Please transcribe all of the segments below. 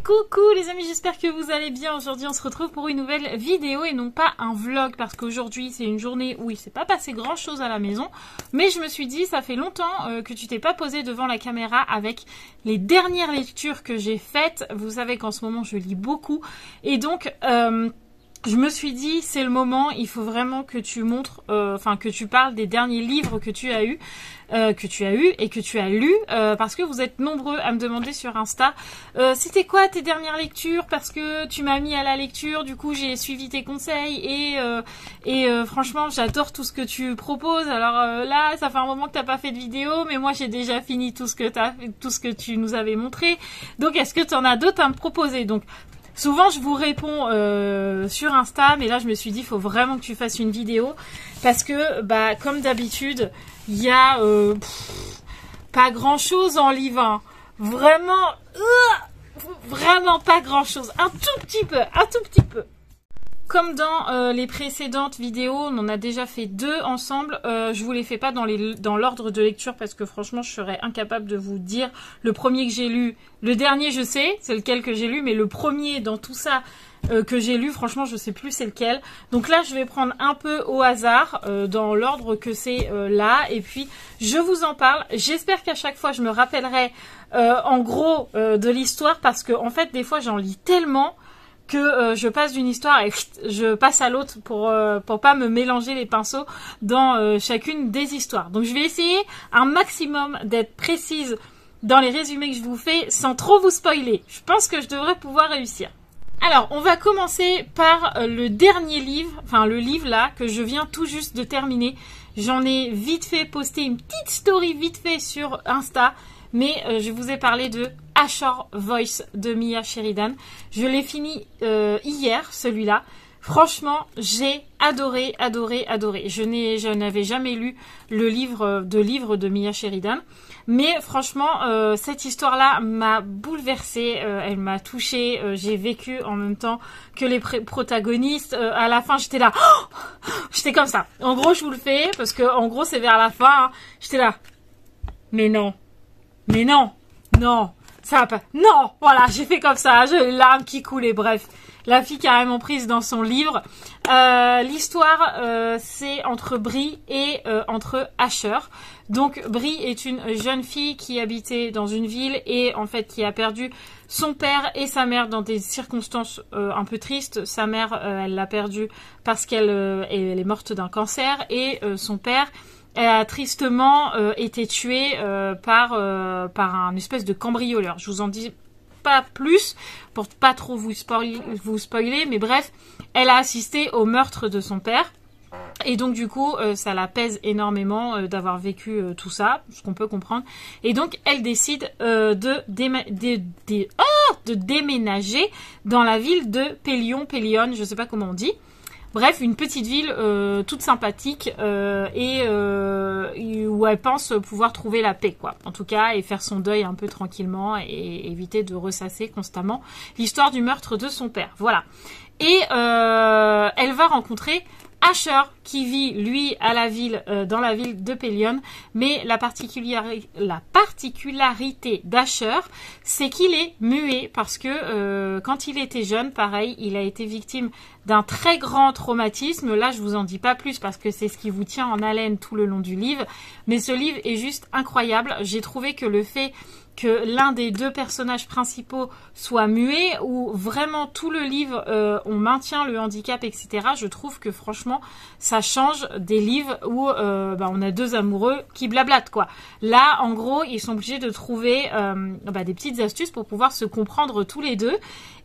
Coucou les amis, j'espère que vous allez bien. Aujourd'hui on se retrouve pour une nouvelle vidéo et non pas un vlog parce qu'aujourd'hui c'est une journée où il s'est pas passé grand chose à la maison, mais je me suis dit ça fait longtemps que tu t'es pas posé devant la caméra avec les dernières lectures que j'ai faites. Vous savez qu'en ce moment je lis beaucoup et donc je me suis dit c'est le moment, il faut vraiment que tu montres, que tu parles des derniers livres que tu as eu et que tu as lu, parce que vous êtes nombreux à me demander sur Insta c'était quoi tes dernières lectures, parce que tu m'as mis à la lecture, du coup j'ai suivi tes conseils et franchement j'adore tout ce que tu proposes. Alors là ça fait un moment que t'as pas fait de vidéo, mais moi j'ai déjà fini tout ce que tu nous avais montré, donc est-ce que tu en as d'autres à me proposer? Donc souvent je vous réponds sur Insta, mais là je me suis dit il faut vraiment que tu fasses une vidéo parce que comme d'habitude il y a pas grand chose en livre, hein. Vraiment pas grand chose, un tout petit peu. Comme dans les précédentes vidéos, on en a déjà fait 2 ensemble. Je vous les fais pas dans l'ordre de lecture parce que franchement, je serais incapable de vous dire le premier que j'ai lu. Le dernier, je sais, c'est lequel que j'ai lu, mais le premier dans tout ça que j'ai lu, franchement, je sais plus c'est lequel. Donc là, je vais prendre un peu au hasard dans l'ordre que c'est là, et puis je vous en parle. J'espère qu'à chaque fois, je me rappellerai en gros de l'histoire parce que en fait, des fois, j'en lis tellement que je passe d'une histoire et je passe à l'autre pour pas me mélanger les pinceaux dans chacune des histoires. Donc je vais essayer un maximum d'être précise dans les résumés que je vous fais sans trop vous spoiler. Je pense que je devrais pouvoir réussir. Alors, on va commencer par le dernier livre, enfin le livre là que je viens tout juste de terminer. J'en ai vite fait posté une petite story vite fait sur Insta. Mais je vous ai parlé de Ashore Voice de Mia Sheridan. Je l'ai fini hier, celui-là. Franchement, j'ai adoré. Je n'avais jamais lu le livre de Mia Sheridan. Mais franchement, cette histoire-là m'a bouleversée, elle m'a touchée. J'ai vécu en même temps que les protagonistes. À la fin, j'étais là. J'étais comme ça. En gros, je vous le fais parce que en gros, c'est vers la fin. Hein. J'étais là. Mais non, ça va pas. Non, voilà, j'ai fait comme ça, j'ai les larmes qui coulaient. Bref, la fille carrément prise dans son livre. L'histoire, c'est entre Brie et entre Asher. Donc, Brie est une jeune fille qui habitait dans une ville et en fait qui a perdu son père et sa mère dans des circonstances un peu tristes. Sa mère, elle l'a perdue parce qu'elle est morte d'un cancer et son père a tristement été tuée par un espèce de cambrioleur. Je vous en dis pas plus pour pas trop vous spoiler, mais bref, elle a assisté au meurtre de son père. Et donc du coup, ça la pèse énormément d'avoir vécu tout ça, ce qu'on peut comprendre. Et donc, elle décide de déménager dans la ville de Pellion, je sais pas comment on dit. Bref, une petite ville toute sympathique et où elle pense pouvoir trouver la paix, quoi. En tout cas, et faire son deuil un peu tranquillement et éviter de ressasser constamment l'histoire du meurtre de son père. Voilà. Et elle va rencontrer Asher qui vit lui à la ville, dans la ville de Pellion, mais la particularité d'Asher, c'est qu'il est muet parce que quand il était jeune, pareil, il a été victime d'un très grand traumatisme. Là, je vous en dis pas plus parce que c'est ce qui vous tient en haleine tout le long du livre, mais ce livre est juste incroyable. J'ai trouvé que le fait que l'un des 2 personnages principaux soit muet, ou vraiment tout le livre, on maintient le handicap, etc. Je trouve que franchement, ça change des livres où on a 2 amoureux qui blablatent, quoi. Là, en gros, ils sont obligés de trouver des petites astuces pour pouvoir se comprendre tous les 2.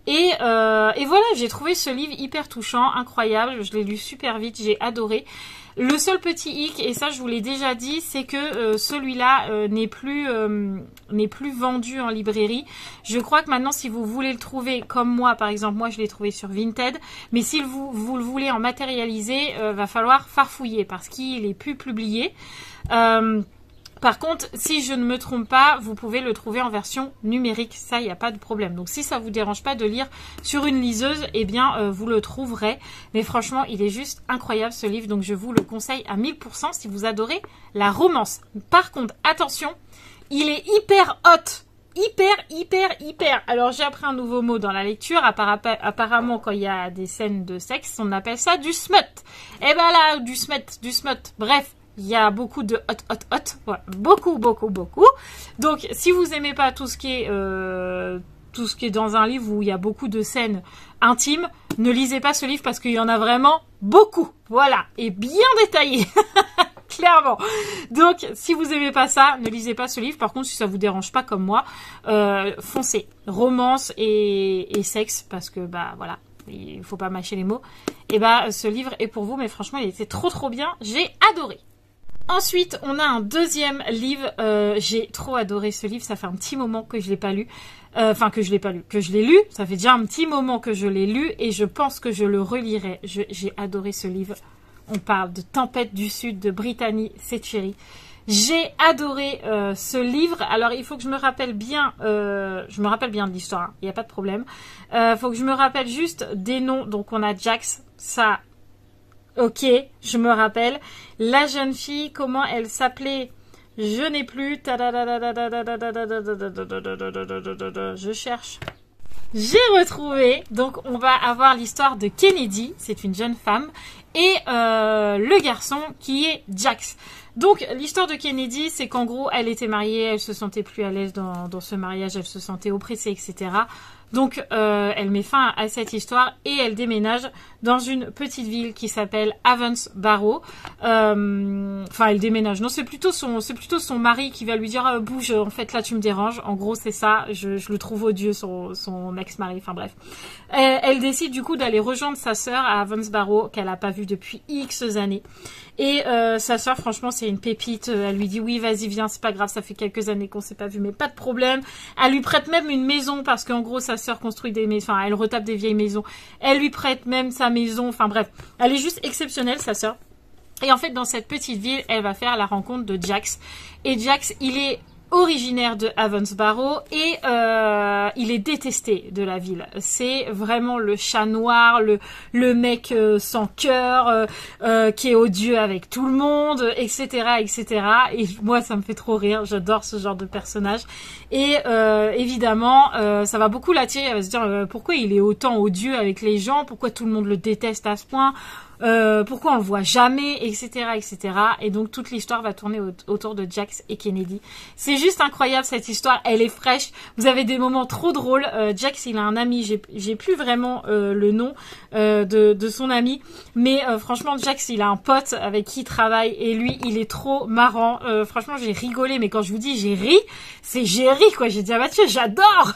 Et voilà, j'ai trouvé ce livre hyper touchant, incroyable. Je l'ai lu super vite, j'ai adoré. Le seul petit hic, et ça je vous l'ai déjà dit, c'est que celui-là n'est plus vendu en librairie. Je crois que maintenant, si vous voulez le trouver, comme moi par exemple, moi je l'ai trouvé sur Vinted, mais si vous le voulez en matérialisé, va falloir farfouiller parce qu'il est plus publié. Par contre, si je ne me trompe pas, vous pouvez le trouver en version numérique. Ça, il n'y a pas de problème. Donc, si ça vous dérange pas de lire sur une liseuse, eh bien, vous le trouverez. Mais franchement, il est juste incroyable ce livre. Donc, je vous le conseille à 1000% si vous adorez la romance. Par contre, attention, il est hyper hot. hyper. Alors j'ai appris un nouveau mot dans la lecture. Apparemment, quand il y a des scènes de sexe, on appelle ça du smut. Et ben là, du smut. Bref, il y a beaucoup de hot. Voilà, beaucoup. Donc, si vous aimez pas tout ce qui est dans un livre où il y a beaucoup de scènes intimes, ne lisez pas ce livre parce qu'il y en a vraiment beaucoup. Voilà, et bien détaillé. Clairement. Donc, si vous aimez pas ça, ne lisez pas ce livre. Par contre, si ça vous dérange pas comme moi, foncez. Romance et sexe, parce que, bah, voilà, il faut pas mâcher les mots. Et bah, ce livre est pour vous, mais franchement, il était trop bien. J'ai adoré. Ensuite, on a un deuxième livre. J'ai trop adoré ce livre. Ça fait un petit moment que je l'ai pas lu. Enfin, que je l'ai lu. Ça fait déjà un petit moment que je l'ai lu et je pense que je le relirai. J'ai adoré ce livre. On parle de Tempête du Sud de Brittany Setcheri. J'ai adoré ce livre. Alors, il faut que je me rappelle bien. Je me rappelle bien de l'histoire. Il n'y a pas de problème. Faut que je me rappelle juste des noms. Donc, on a Jax. Ça, ok, je me rappelle. La jeune fille, comment elle s'appelait? Je n'ai plus. Je cherche. J'ai retrouvé. Donc, on va avoir l'histoire de Kennedy. C'est une jeune femme. Et le garçon qui est Jax. Donc, l'histoire de Kennedy, c'est qu'en gros, elle était mariée, elle se sentait plus à l'aise dans ce mariage, elle se sentait oppressée, etc. Donc, elle met fin à cette histoire et elle déménage dans une petite ville qui s'appelle Avance-Barrow. Enfin, elle déménage. Non, c'est plutôt son mari qui va lui dire bouge. En fait, là, tu me déranges. En gros, c'est ça. Je le trouve odieux, son ex-mari. Enfin bref, elle décide du coup d'aller rejoindre sa sœur à Avance-Barrow qu'elle a pas vue depuis X années. Et sa sœur, franchement, c'est une pépite. Elle lui dit oui, vas-y, viens, c'est pas grave, ça fait quelques années qu'on s'est pas vu, mais pas de problème. Elle lui prête même une maison parce qu'en gros, sa sœur construit des maisons. Enfin, elle retape des vieilles maisons. Elle lui prête même sa maison. Enfin bref, elle est juste exceptionnelle, sa sœur. Et en fait, dans cette petite ville, elle va faire la rencontre de Jax. Et Jax, il est originaire de Avance-Barrow et il est détesté de la ville. C'est vraiment le chat noir, le mec sans cœur, qui est odieux avec tout le monde, etc., etc. Et moi, ça me fait trop rire. J'adore ce genre de personnage. Et évidemment, ça va beaucoup l'attirer. Elle va se dire pourquoi il est autant odieux avec les gens, pourquoi tout le monde le déteste à ce point. Pourquoi on le voit jamais, etc., etc. Et donc toute l'histoire va tourner autour de Jax et Kennedy. C'est juste incroyable cette histoire, elle est fraîche. Vous avez des moments trop drôles. Jax, il a un ami, j'ai plus vraiment le nom de son ami, mais franchement Jax, il a un pote avec qui il travaille et lui, il est trop marrant. Franchement, j'ai rigolé, mais quand je vous dis j'ai ri quoi. J'ai dit à Mathieu, j'adore.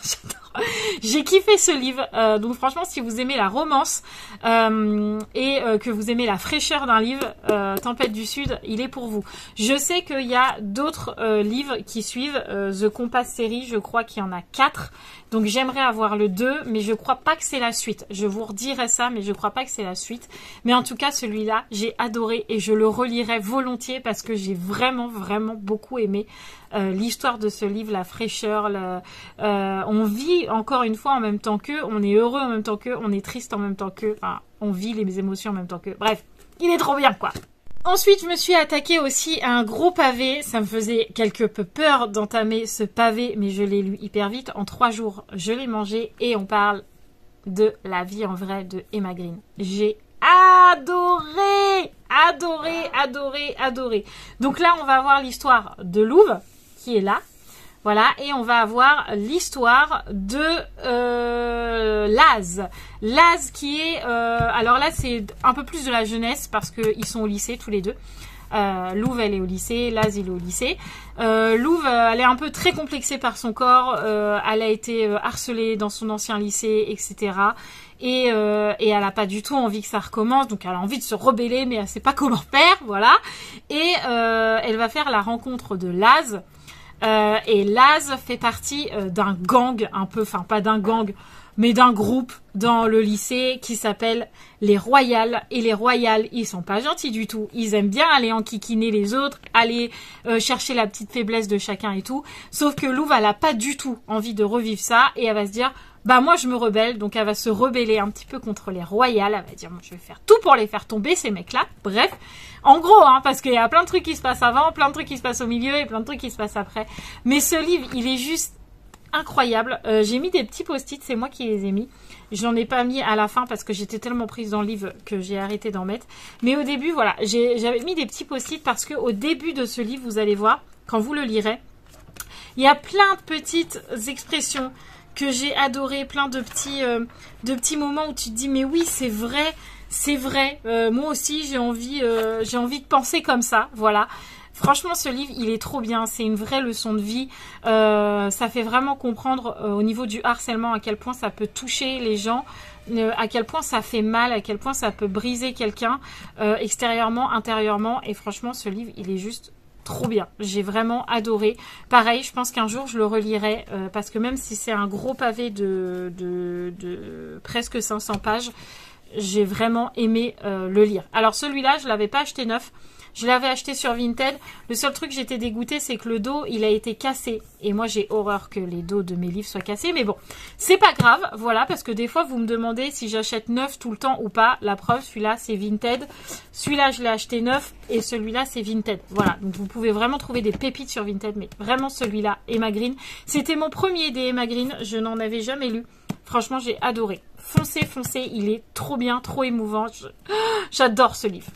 J'ai kiffé ce livre, donc franchement si vous aimez la romance et que vous aimez la fraîcheur d'un livre, Tempête du Sud, il est pour vous. Je sais qu'il y a d'autres livres qui suivent, The Compass série, je crois qu'il y en a 4, donc j'aimerais avoir le 2, mais je crois pas que c'est la suite. Je vous redirai ça, mais je crois pas que c'est la suite. Mais en tout cas celui-là, j'ai adoré et je le relirai volontiers parce que j'ai vraiment beaucoup aimé l'histoire de ce livre, la fraîcheur, on vit encore une fois en même temps qu'eux, on est heureux en même temps qu'eux, on est triste en même temps qu'eux, enfin, on vit les émotions en même temps qu'eux. Bref, il est trop bien, quoi. Ensuite, je me suis attaquée aussi à un gros pavé. Ça me faisait quelque peu peur d'entamer ce pavé, mais je l'ai lu hyper vite. En 3 jours, je l'ai mangé et on parle de La vie en vrai de Emma Green. J'ai adoré. Donc là, on va avoir l'histoire de Louve, qui est là. Voilà, et on va avoir l'histoire de Laz. Laz qui est... alors là, c'est un peu plus de la jeunesse parce qu'ils sont au lycée tous les deux. Louve, elle est au lycée, Laz, il est au lycée. Louve, elle est un peu très complexée par son corps. Elle a été harcelée dans son ancien lycée, etc. Et elle a pas du tout envie que ça recommence. Donc elle a envie de se rebeller, mais elle sait pas comment faire, voilà. Et elle va faire la rencontre de Laz. Et Laz fait partie d'un gang un peu, enfin pas d'un gang, mais d'un groupe dans le lycée qui s'appelle les Royales. Et les Royales, ils sont pas gentils du tout. Ils aiment bien aller enquiquiner les autres, aller chercher la petite faiblesse de chacun et tout. Sauf que Louve, elle a pas du tout envie de revivre ça et elle va se dire, bah moi je me rebelle. Donc elle va se rebeller un petit peu contre les Royales. Elle va dire, moi je vais faire tout pour les faire tomber ces mecs-là. Bref. En gros, hein, parce qu'il y a plein de trucs qui se passent avant, plein de trucs qui se passent au milieu et plein de trucs qui se passent après. Mais ce livre, il est juste incroyable. J'ai mis des petits post-it, c'est moi qui les ai mis. J'en ai pas mis à la fin parce que j'étais tellement prise dans le livre que j'ai arrêté d'en mettre. Mais au début, voilà, j'avais mis des petits post-it parce que au début de ce livre, vous allez voir, quand vous le lirez, il y a plein de petites expressions que j'ai adorées, plein de petits moments où tu te dis mais oui, c'est vrai, c'est vrai. Moi aussi, j'ai envie de penser comme ça, voilà. Franchement, ce livre, il est trop bien. C'est une vraie leçon de vie. Ça fait vraiment comprendre au niveau du harcèlement à quel point ça peut toucher les gens, à quel point ça fait mal, à quel point ça peut briser quelqu'un extérieurement, intérieurement. Et franchement, ce livre, il est juste trop bien. J'ai vraiment adoré. Pareil, je pense qu'un jour, je le relirai parce que même si c'est un gros pavé de presque 500 pages, j'ai vraiment aimé le lire. Alors celui-là, je l'avais pas acheté neuf. Je l'avais acheté sur Vinted. Le seul truc que j'étais dégoûtée, c'est que le dos, il a été cassé. Et moi, j'ai horreur que les dos de mes livres soient cassés. Mais bon, c'est pas grave. Voilà, parce que des fois, vous me demandez si j'achète neuf tout le temps ou pas. La preuve, celui-là, c'est Vinted. Celui-là, je l'ai acheté neuf. Et celui-là, c'est Vinted. Voilà, donc vous pouvez vraiment trouver des pépites sur Vinted. Mais vraiment, celui-là, Emma Green. C'était mon premier des Emma Green. Je n'en avais jamais lu. Franchement, j'ai adoré. Foncez, foncez. Il est trop bien, trop émouvant. J'adore ce livre.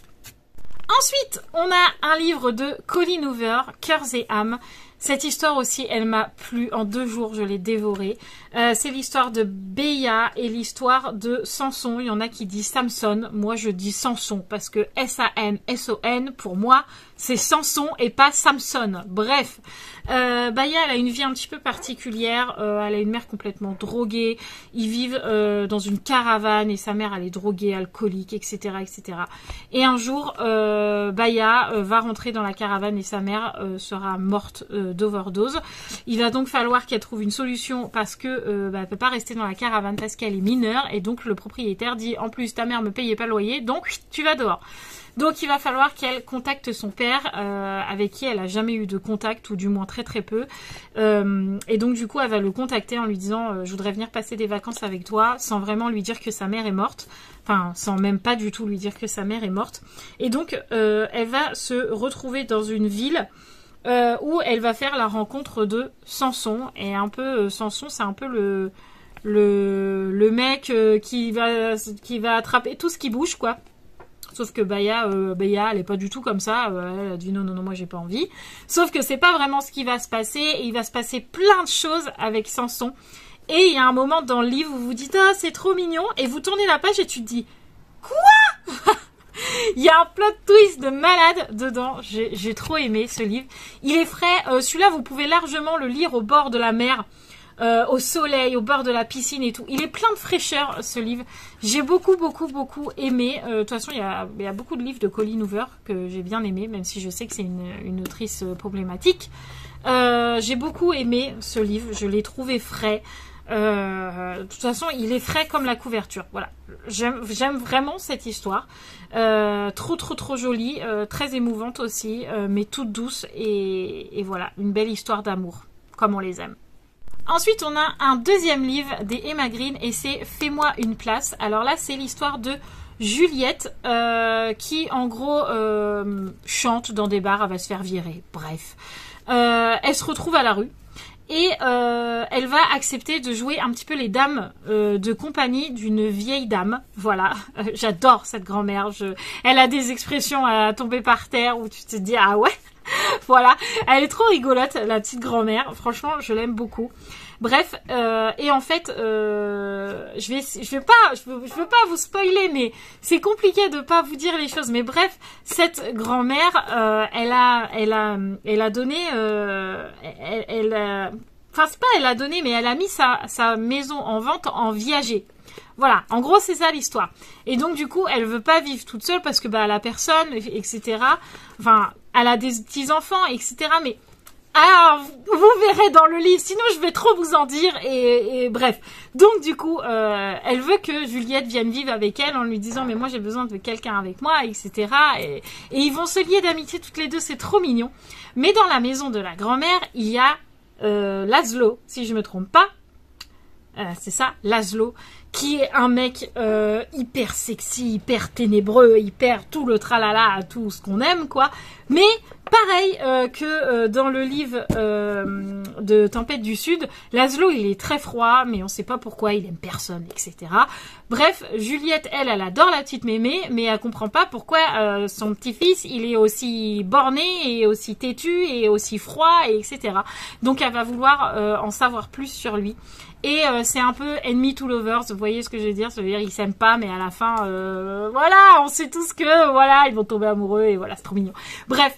Ensuite, on a un livre de Colleen Hoover, Cœurs et âmes. Cette histoire aussi, elle m'a plu. En 2 jours, je l'ai dévorée. C'est l'histoire de Béa et l'histoire de Samson. Il y en a qui disent Samson. Moi, je dis Samson parce que S-A-M-S-O-N, pour moi, c'est Samson et pas Samson. Bref, Béa, elle a une vie un petit peu particulière. Elle a une mère complètement droguée. Ils vivent dans une caravane et sa mère, elle est droguée, alcoolique, etc., etc. Et un jour, Béa va rentrer dans la caravane et sa mère sera morte d'overdose. Il va donc falloir qu'elle trouve une solution parce que elle peut pas rester dans la caravane parce qu'elle est mineure et donc le propriétaire dit en plus ta mère me payait pas le loyer donc tu vas dehors. Donc il va falloir qu'elle contacte son père avec qui elle a jamais eu de contact ou du moins très très peu et donc du coup elle va le contacter en lui disant je voudrais venir passer des vacances avec toi sans vraiment lui dire que sa mère est morte, enfin sans même pas du tout lui dire que sa mère est morte et donc elle va se retrouver dans une ville où elle va faire la rencontre de Samson et un peu Samson c'est un peu le mec qui va attraper tout ce qui bouge quoi. Sauf que Béa, elle est pas du tout comme ça. Elle a dit non, moi j'ai pas envie. Sauf que c'est pas vraiment ce qui va se passer. Et il va se passer plein de choses avec Samson. Et il y a un moment dans le livre où vous vous dites ah c'est trop mignon et vous tournez la page et tu te dis quoi. Il y a un plot twist de malade dedans. J'ai trop aimé ce livre. Il est frais. Celui-là, vous pouvez largement le lire au bord de la mer, au soleil, au bord de la piscine et tout. Il est plein de fraîcheur, ce livre. J'ai beaucoup aimé. De toute façon, il y a beaucoup de livres de Colleen Hoover que j'ai bien aimé, même si je sais que c'est une autrice problématique. J'ai beaucoup aimé ce livre. Je l'ai trouvé frais. De toute façon, il est frais comme la couverture. Voilà, j'aime vraiment cette histoire. Trop jolie, très émouvante aussi, mais toute douce et voilà, une belle histoire d'amour, comme on les aime. Ensuite, on a un deuxième livre des Emma Green et c'est Fais-moi une place. Alors là, c'est l'histoire de Juliette qui, en gros, chante dans des bars, elle va se faire virer. Bref, elle se retrouve à la rue. Et elle va accepter de jouer un petit peu les dames de compagnie d'une vieille dame. Voilà, j'adore cette grand-mère. Elle a des expressions à tomber par terre où tu te dis ah ouais. Voilà, elle est trop rigolote la petite grand-mère. Franchement, je l'aime beaucoup. Bref, et en fait, je veux pas vous spoiler, mais c'est compliqué de pas vous dire les choses. Mais bref, cette grand-mère, elle a donné, enfin c'est pas elle a donné, mais elle a mis sa maison en vente en viager. Voilà, en gros c'est ça l'histoire. Et donc du coup, elle veut pas vivre toute seule parce que bah elle a personne, etc. Enfin, elle a des petits enfants, etc. Mais ah, vous verrez dans le livre, sinon je vais trop vous en dire et bref. Donc du coup, elle veut que Juliette vienne vivre avec elle en lui disant mais moi j'ai besoin de quelqu'un avec moi, etc. Et ils vont se lier d'amitié toutes les deux, c'est trop mignon. Mais dans la maison de la grand-mère, il y a Laszlo, si je me trompe pas. C'est ça, Laszlo, qui est un mec hyper sexy, hyper ténébreux, hyper tout le tralala, tout ce qu'on aime, quoi. Mais Pareil que dans le livre de Tempête du Sud, Laszlo, il est très froid, mais on sait pas pourquoi, il aime personne, etc. Bref, Juliette, elle adore la petite mémé, mais elle comprend pas pourquoi son petit-fils, il est aussi borné, et aussi têtu, et aussi froid, et etc. Donc elle va vouloir en savoir plus sur lui. Et c'est un peu enemy to lovers, vous voyez ce que je veux dire? Ça veut dire ils s'aiment pas, mais à la fin, voilà, on sait tous que, voilà, ils vont tomber amoureux, et voilà, c'est trop mignon. Bref.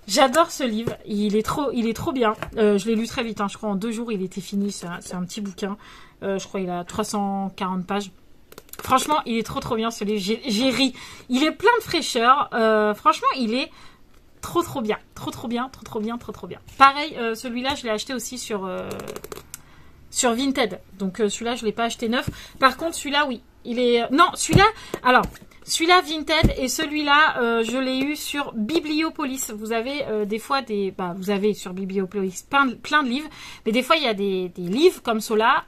J'adore ce livre, il est trop bien. Je l'ai lu très vite, hein. Je crois en 2 jours il était fini, c'est un petit bouquin. Je crois il a 340 pages. Franchement, il est trop bien ce livre, j'ai ri. Il est plein de fraîcheur, franchement il est trop bien. Trop bien. Pareil, celui-là je l'ai acheté aussi sur Vinted, donc celui-là je l'ai pas acheté neuf. Par contre celui-là oui, il est... Non, celui-là, alors... Celui-là Vinted et celui-là je l'ai eu sur Bibliopolis. Vous avez des fois vous avez sur Bibliopolis plein de livres, mais des fois il y a des livres comme ceux-là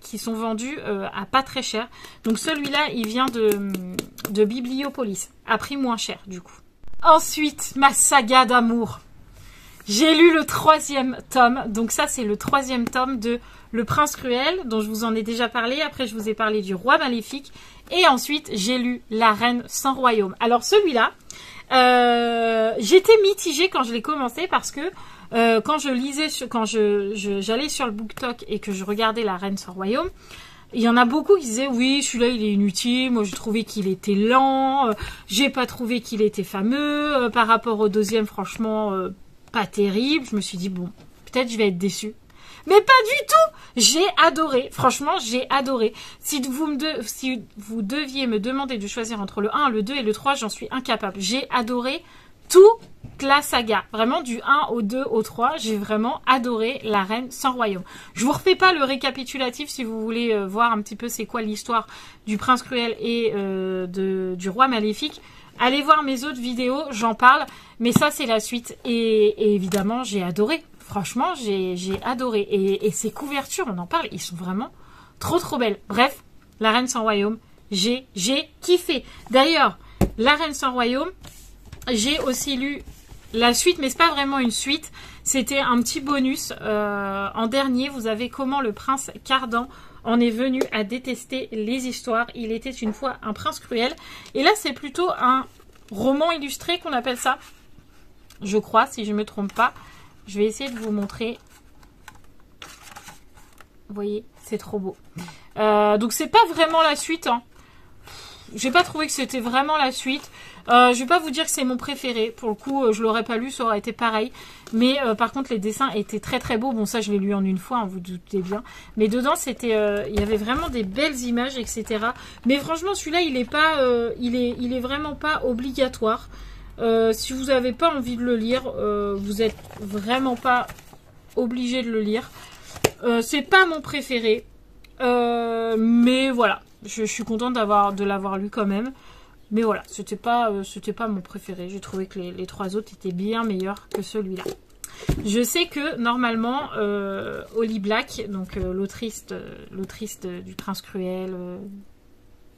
qui sont vendus à pas très cher. Donc celui-là il vient de Bibliopolis, à prix moins cher du coup. Ensuite, ma saga d'amour. J'ai lu le 3e tome, donc ça c'est le 3e tome de Le Prince Cruel, dont je vous en ai déjà parlé. Après je vous ai parlé du Roi Maléfique. Et ensuite, j'ai lu La Reine sans Royaume. Alors celui-là, j'étais mitigée quand je l'ai commencé parce que quand je lisais, quand j'allais sur le BookTok et que je regardais La Reine sans Royaume, il y en a beaucoup qui disaient oui, celui-là il est inutile. Moi, j'ai trouvé qu'il était lent. J'ai pas trouvé qu'il était fameux. Par rapport au 2e, franchement, pas terrible. Je me suis dit bon, peut-être je vais être déçue. Mais pas du tout. J'ai adoré. Franchement, j'ai adoré. Si vous deviez me demander de choisir entre le 1, le 2 et le 3, j'en suis incapable. J'ai adoré toute la saga. Vraiment, du 1 au 2 au 3, j'ai vraiment adoré La Reine sans Royaume. Je vous refais pas le récapitulatif si vous voulez voir un petit peu c'est quoi l'histoire du Prince Cruel et du Roi Maléfique. Allez voir mes autres vidéos, j'en parle. Mais ça, c'est la suite. Et évidemment, j'ai adoré. Franchement, j'ai adoré. Et ces couvertures, on en parle, ils sont vraiment trop belles. Bref, La Reine sans Royaume, j'ai kiffé. D'ailleurs, La Reine sans Royaume, j'ai aussi lu la suite, mais c'est pas vraiment une suite. C'était un petit bonus. En dernier, vous avez Comment le prince Cardan en est venu à détester les histoires. Il était une fois un prince cruel. Et là, c'est plutôt un roman illustré qu'on appelle ça. Je crois, si je ne me trompe pas. Je vais essayer de vous montrer. Vous voyez, c'est trop beau. Donc c'est pas vraiment la suite. Hein. J'ai pas trouvé que c'était vraiment la suite. Je vais pas vous dire que c'est mon préféré. Pour le coup, je l'aurais pas lu, ça aurait été pareil. Mais par contre, les dessins étaient très beaux. Bon, ça, je l'ai lu en une fois, hein, vous doutez bien. Mais dedans, c'était, il y avait vraiment des belles images, etc. Mais franchement, celui-là, il est pas, il est vraiment pas obligatoire. Si vous n'avez pas envie de le lire, vous êtes vraiment pas obligé de le lire. C'est pas mon préféré, mais voilà, je suis contente de l'avoir lu quand même. Mais voilà, c'était pas mon préféré. J'ai trouvé que les 3 autres étaient bien meilleurs que celui-là. Je sais que normalement, Holly Black, donc l'autrice du Prince Cruel.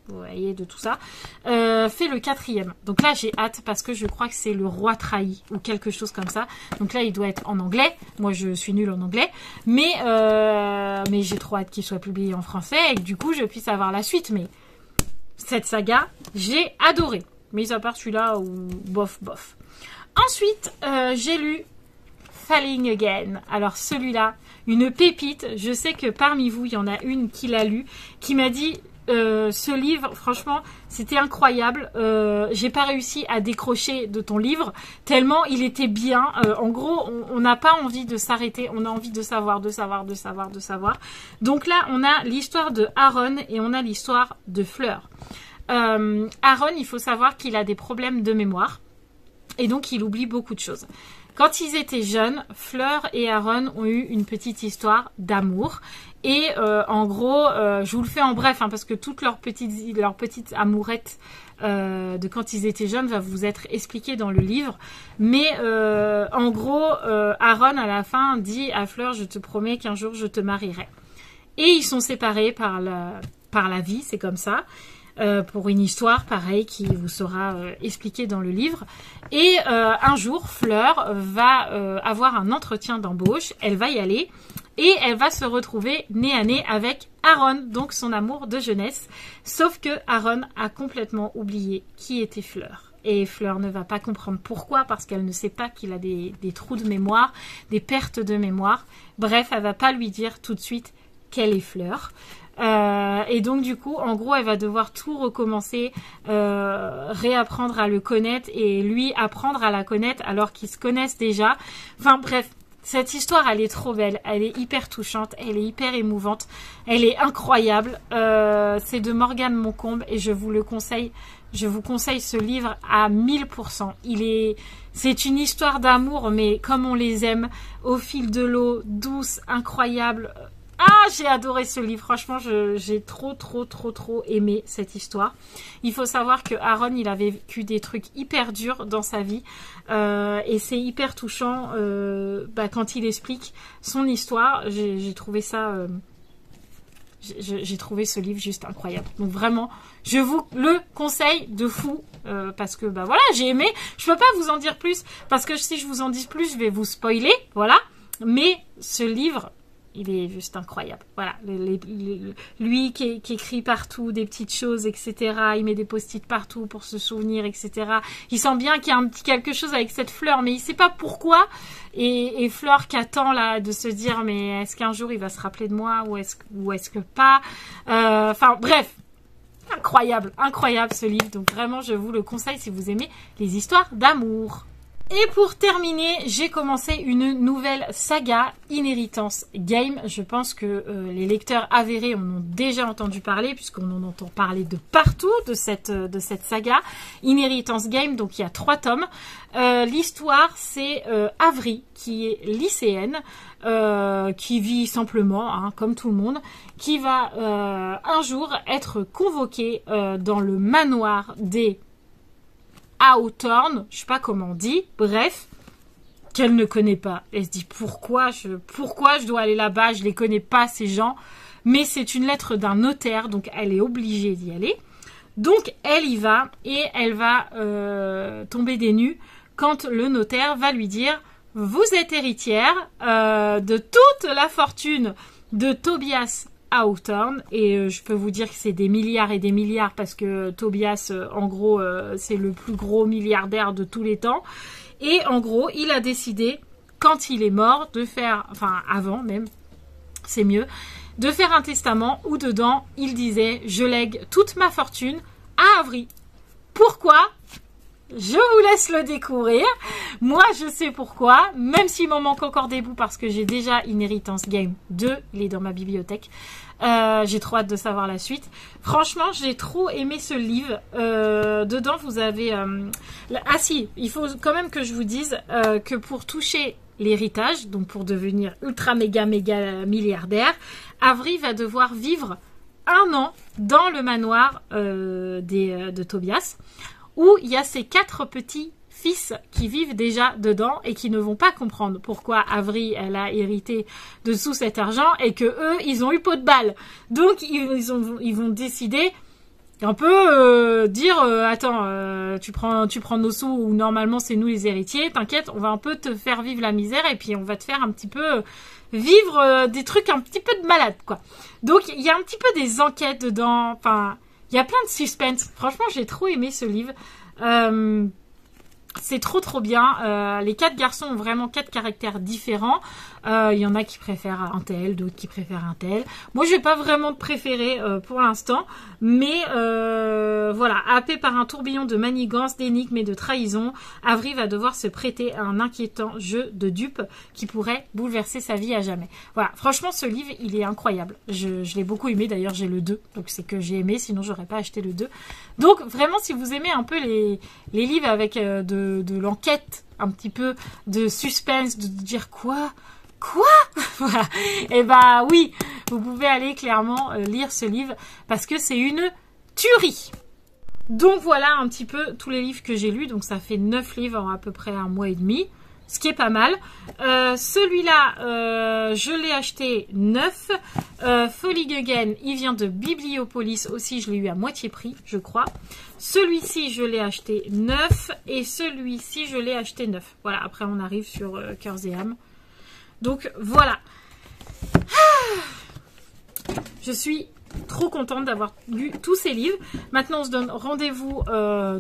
Vous voyez, de tout ça, fait le 4e. Donc là, j'ai hâte parce que je crois que c'est Le Roi Trahi ou quelque chose comme ça. Donc là, il doit être en anglais. Moi, je suis nulle en anglais. Mais j'ai trop hâte qu'il soit publié en français et que du coup, je puisse avoir la suite. Mais cette saga, j'ai adoré. Mis à part celui-là ou bof. Ensuite, j'ai lu Falling Again. Alors celui-là, une pépite. Je sais que parmi vous, il y en a une qui l'a lu, qui m'a dit... ce livre, franchement, c'était incroyable. J'ai pas réussi à décrocher de ton livre tellement il était bien. En gros, on n'a pas envie de s'arrêter. On a envie de savoir. Donc là, on a l'histoire de Aaron et on a l'histoire de Fleur. Aaron, il faut savoir qu'il a des problèmes de mémoire et donc il oublie beaucoup de choses. Quand ils étaient jeunes, Fleur et Aaron ont eu une petite histoire d'amour. Et en gros, je vous le fais en bref, hein, parce que toute leur petite amourette de quand ils étaient jeunes va vous être expliquée dans le livre. Mais en gros, Aaron à la fin dit à Fleur, je te promets qu'un jour je te marierai. Et ils sont séparés par la vie, c'est comme ça. pour une histoire pareil qui vous sera expliquée dans le livre. Et un jour, Fleur va avoir un entretien d'embauche, elle va y aller et elle va se retrouver nez à nez avec Aaron, donc son amour de jeunesse. Sauf que Aaron a complètement oublié qui était Fleur. Et Fleur ne va pas comprendre pourquoi, parce qu'elle ne sait pas qu'il a des trous de mémoire, des pertes de mémoire. Bref, elle va pas lui dire tout de suite qu'elle est Fleur. Et donc du coup, en gros, elle va devoir tout recommencer, réapprendre à le connaître et lui apprendre à la connaître alors qu'ils se connaissent déjà. Enfin bref, cette histoire, elle est trop belle, elle est hyper touchante, elle est hyper émouvante, elle est incroyable. C'est de Morgane Moncombe et je vous le conseille. Je vous conseille ce livre à 1000%. C'est une histoire d'amour, mais comme on les aime, au fil de l'eau, douce, incroyable. Ah, j'ai adoré ce livre. Franchement, j'ai trop aimé cette histoire. Il faut savoir que Aaron, il avait vécu des trucs hyper durs dans sa vie. Et c'est hyper touchant quand il explique son histoire. J'ai trouvé ça... J'ai trouvé ce livre juste incroyable. Donc vraiment, je vous le conseille de fou. Parce que, voilà, j'ai aimé. Je peux pas vous en dire plus. Parce que si je vous en dis plus, je vais vous spoiler. Voilà. Mais ce livre... il est juste incroyable. Voilà, lui qui écrit partout des petites choses, etc. Il met des post-it partout pour se souvenir, etc. Il sent bien qu'il y a un petit quelque chose avec cette Fleur, mais il sait pas pourquoi. Et Fleur qui attend là de se dire, mais est-ce qu'un jour il va se rappeler de moi ou est-ce que pas. Enfin bref, incroyable ce livre. Donc vraiment, je vous le conseille si vous aimez les histoires d'amour. Et pour terminer, j'ai commencé une nouvelle saga, Inheritance Game. Je pense que les lecteurs avérés en ont déjà entendu parler, puisqu'on en entend parler de partout de cette saga. Inheritance Game, donc il y a 3 tomes. L'histoire, c'est Avery, qui est lycéenne, qui vit simplement, hein, comme tout le monde, qui va un jour être convoquée dans le manoir des Hawthorne, je sais pas comment on dit, bref, qu'elle ne connaît pas. Elle se dit pourquoi je dois aller là-bas, je les connais pas ces gens, mais c'est une lettre d'un notaire, donc elle est obligée d'y aller. Donc elle y va et elle va tomber des nues quand le notaire va lui dire vous êtes héritière de toute la fortune de Tobias Hawthorne, et je peux vous dire que c'est des milliards et des milliards parce que Tobias, en gros, c'est le plus gros milliardaire de tous les temps. Et en gros, il a décidé, quand il est mort, de faire, enfin avant même, c'est mieux, de faire un testament où dedans, il disait « Je lègue toute ma fortune à Avery ». Pourquoi ? Je vous laisse le découvrir. Moi, je sais pourquoi, même s'il m'en manque encore des bouts parce que j'ai déjà Inheritance Game 2, il est dans ma bibliothèque. J'ai trop hâte de savoir la suite. Franchement, j'ai trop aimé ce livre. Dedans, vous avez... Ah si, il faut quand même que je vous dise que pour toucher l'héritage, donc pour devenir ultra méga milliardaire, Avery va devoir vivre 1 an dans le manoir de Tobias, où il y a ses 4 petits fils qui vivent déjà dedans et qui ne vont pas comprendre pourquoi Avery, elle a hérité de tout cet argent et que eux, ils ont eu peau de balle. Donc, ils vont décider un peu dire attends, tu prends nos sous où normalement c'est nous les héritiers, t'inquiète, on va un peu te faire vivre la misère et puis on va te faire un petit peu vivre des trucs un petit peu de malade, quoi. Donc, il y a un petit peu des enquêtes dedans, enfin... il y a plein de suspense. Franchement, j'ai trop aimé ce livre. C'est trop bien. Les 4 garçons ont vraiment 4 caractères différents. Il y en a qui préfèrent un tel, d'autres qui préfèrent un tel. Moi, je vais pas vraiment de préféré pour l'instant. Mais voilà, happé par un tourbillon de manigances, d'énigmes et de trahisons, Avery va devoir se prêter à un inquiétant jeu de dupes qui pourrait bouleverser sa vie à jamais. Voilà, franchement, ce livre, il est incroyable. Je l'ai beaucoup aimé. D'ailleurs, j'ai le 2. Donc, c'est que j'ai aimé. Sinon, j'aurais pas acheté le 2. Donc, vraiment, si vous aimez un peu les livres avec de l'enquête, un petit peu de suspense, de dire quoi voilà. Et bah oui, vous pouvez aller clairement lire ce livre parce que c'est une tuerie. Donc voilà un petit peu tous les livres que j'ai lus. Donc ça fait 9 livres en à peu près 1 mois et demi. ce qui est pas mal. Celui-là, je l'ai acheté neuf. Folie Again, il vient de Bibliopolis aussi, je l'ai eu à moitié prix, je crois. Celui-ci, je l'ai acheté neuf. Et celui-ci, je l'ai acheté neuf. Voilà, après on arrive sur Cœurs et âmes. Donc voilà. Je suis trop contente d'avoir lu tous ces livres. Maintenant, on se donne rendez-vous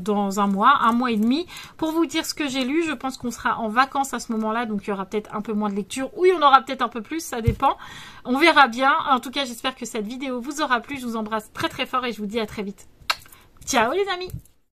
dans un mois et demi, pour vous dire ce que j'ai lu. Je pense qu'on sera en vacances à ce moment-là, donc il y aura peut-être un peu moins de lecture, ou il y en aura peut-être un peu plus, ça dépend. On verra bien. En tout cas, j'espère que cette vidéo vous aura plu. Je vous embrasse très très fort et je vous dis à très vite. Ciao les amis!